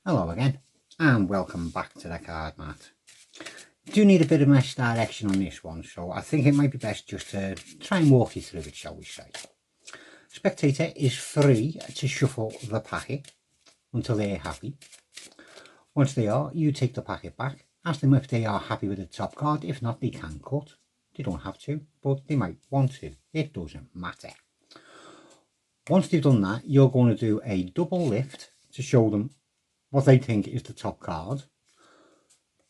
Hello again and welcome back to the card mat. Do need a bit of misdirection on this one, so I think it might be best just to try and walk you through it, shall we say. Spectator is free to shuffle the packet until they're happy. Once they are, you take the packet back, ask them if they are happy with the top card. If not, they can cut. They don't have to, but they might want to. It doesn't matter. Once they've done that, you're going to do a double lift to show them what they think is the top card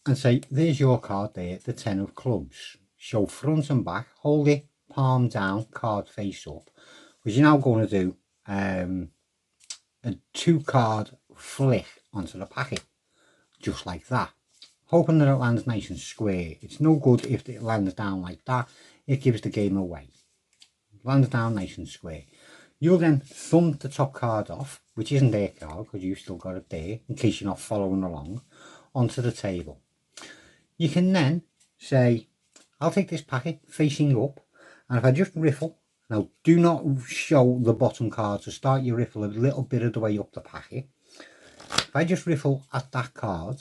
and say, there's your card there, the 10 of clubs. Show front and back, hold it palm down, card face up, because you're now going to do a 2-card flick onto the packet, just like that, hoping that it lands nice and square. It's no good if it lands down like that, it gives the game away. It lands down nice and square. You'll then thumb the top card off, which isn't their card because you've still got it there in case you're not following along, onto the table. You can then say, I'll take this packet facing up, and if I just riffle, now do not show the bottom card, so start your riffle a little bit of the way up the packet. If I just riffle at that card,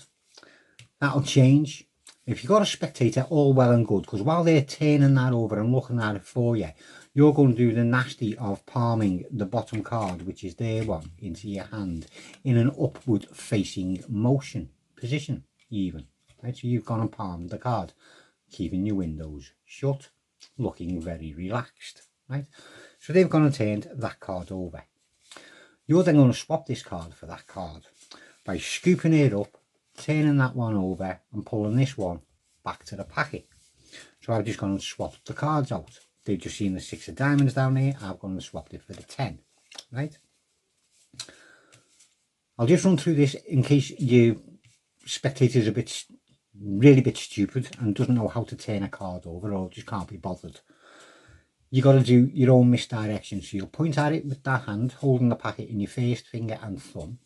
that'll change. If you've got a spectator, all well and good, because while they're turning that over and looking at it for you, you're going to do the nasty of palming the bottom card, which is their one, into your hand in an upward facing motion position even. Right, so you've gone and palmed the card, keeping your windows shut, looking very relaxed. Right, so they've gone and turned that card over. You're then going to swap this card for that card by scooping it up, turning that one over and pulling this one back to the packet. So I've just gone and swapped the cards out. They've just seen the 6 of diamonds down here. I've gone and swapped it for the 10. Right, I'll just run through this in case you spectator's a bit really bit stupid and doesn't know how to turn a card over or just can't be bothered. You got to do your own misdirection, so you'll point at it with that hand holding the packet in your first finger and thumb,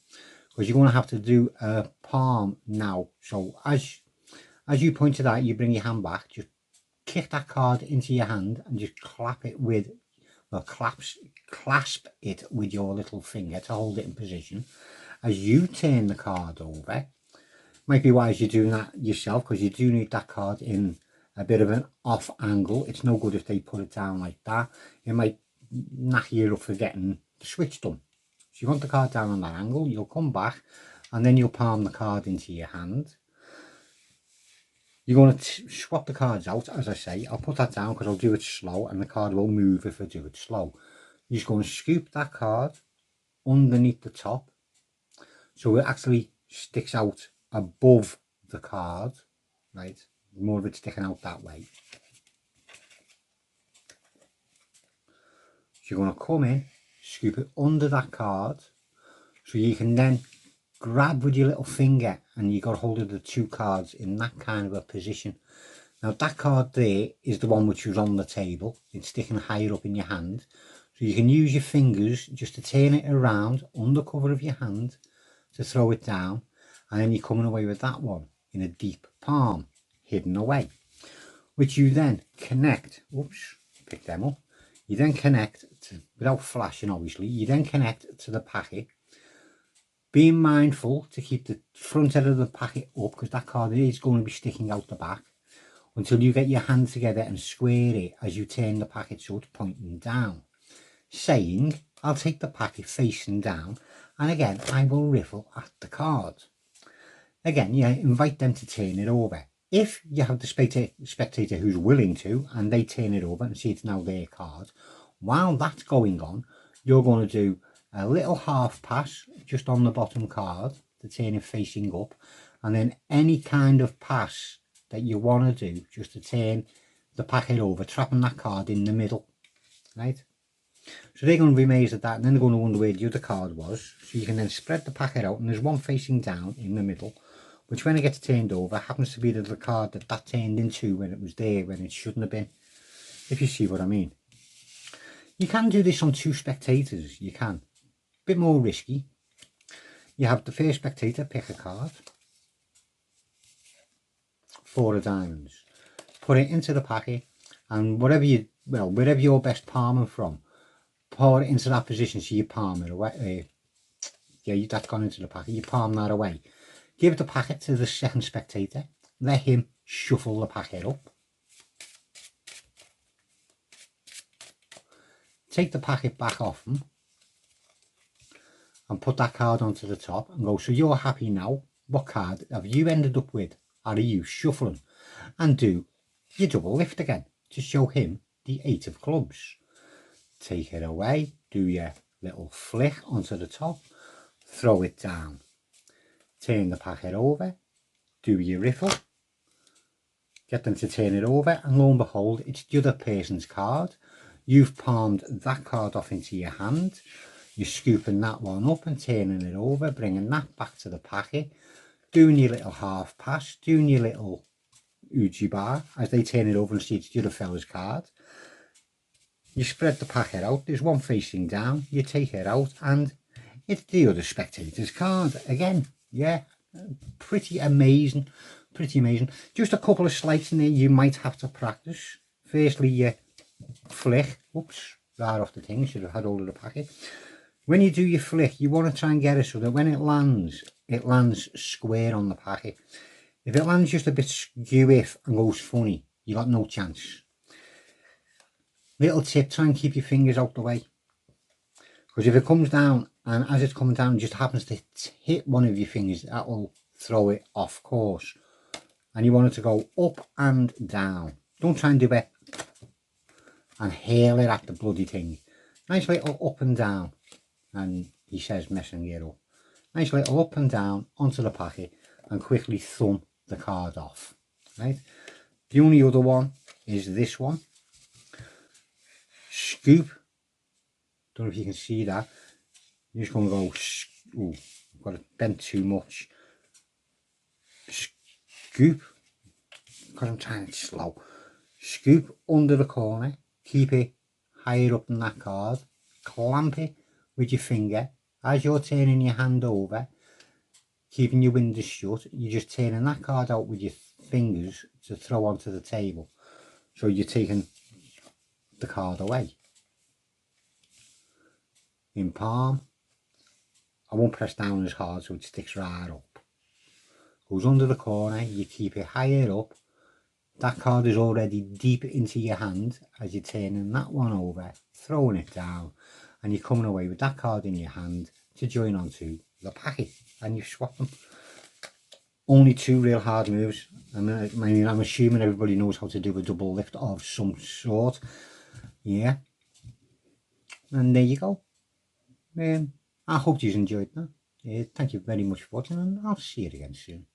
because you're going to have to do a palm now. So as you point to that, you bring your hand back, just kick that card into your hand and just clap it with, well, clasp it with your little finger to hold it in position. As you turn the card over, might be wise you're doing that yourself, because you do need that card in a bit of an off angle. It's no good if they put it down like that. It might knock you up for getting the switch done. So you want the card down on that angle, you'll come back and then you'll palm the card into your hand. You're going to swap the cards out, as I say. I'll put that down because I'll do it slow and the card will move if I do it slow. You're just going to scoop that card underneath the top so it actually sticks out above the card, right? More of it sticking out that way. So you're going to come in, scoop it under that card, so you can then grab with your little finger and you got hold of the 2 cards in that kind of a position. Now that card there is the one which was on the table. It's sticking higher up in your hand, so you can use your fingers just to turn it around under cover of your hand to throw it down, and then you're coming away with that one in a deep palm, hidden away, which you then connect. Oops, pick them up. You then connect to, without flashing obviously, you then connect to the packet, being mindful to keep the front end of the packet up, because that card is going to be sticking out the back, until you get your hand together and square it as you turn the packet so it's pointing down, saying, I'll take the packet facing down, and again I will riffle at the card. Again, you invite them to turn it over. If you have the spectator who's willing to, and they turn it over and see it's now their card, while that's going on, you're going to do a little half pass just on the bottom card to turn it facing up, and then any kind of pass that you want to do just to turn the packet over, trapping that card in the middle, right? So they're going to be amazed at that, and then they're going to wonder where the other card was. So you can then spread the packet out, and there's one facing down in the middle, which when it gets turned over happens to be the card that turned into when it was there, when it shouldn't have been, if you see what I mean. You can do this on 2 spectators, you can. A bit more risky. You have the first spectator pick a card, 4 of diamonds, put it into the packet, and wherever you're best palming from, pour it into that position so you palm it away, yeah, that's gone into the packet. You palm that away. Give the packet to the second spectator. Let him shuffle the packet up. Take the packet back off him and put that card onto the top and go, so you're happy now. What card have you ended up with? Are you shuffling? And do your double lift again to show him the 8 of clubs. Take it away, do your little flick onto the top, throw it down. Turn the packet over, do your riffle, get them to turn it over, and lo and behold, it's the other person's card. You've palmed that card off into your hand. You're scooping that one up and turning it over, bringing that back to the packet, doing your little half pass, doing your little Uji bar as they turn it over and see it's the other fella's card. You spread the packet out, there's one facing down, you take it out and it's the other spectator's card again. Yeah, pretty amazing, pretty amazing. Just a couple of sleights in there you might have to practice. Firstly, you flick, oops, right off the thing, should have had hold of the packet. When you do your flick, you want to try and get it so that when it lands square on the packet. If it lands just a bit skew-iff and goes funny, you got no chance. Little tip, try and keep your fingers out the way. Because if it comes down, and as it's coming down, it just happens to hit one of your fingers, that will throw it off course. And you want it to go up and down. Don't try and do it and hurl it at the bloody thing. Nice little up and down. And he says messing it up. Nice little up and down onto the packet and quickly thumb the card off. Right. The only other one is this one. Scoop. Don't know if you can see that. You're just going to go, ooh, I've got it bent too much. Scoop, because I'm trying it slow. Scoop under the corner, keep it higher up than that card, clamp it with your finger. As you're turning your hand over, keeping your windows shut, you're just turning that card out with your fingers to throw onto the table. So you're taking the card away. In palm, I won't press down as hard so it sticks right up. Goes under the corner, you keep it higher up. That card is already deep into your hand as you're turning that one over, throwing it down, and you're coming away with that card in your hand to join onto the packet, and you swap them. Only 2 real hard moves. I'm assuming everybody knows how to do a double lift of some sort. Yeah. And there you go. I hope you enjoyed that. Thank you very much for watching, and I'll see you again soon.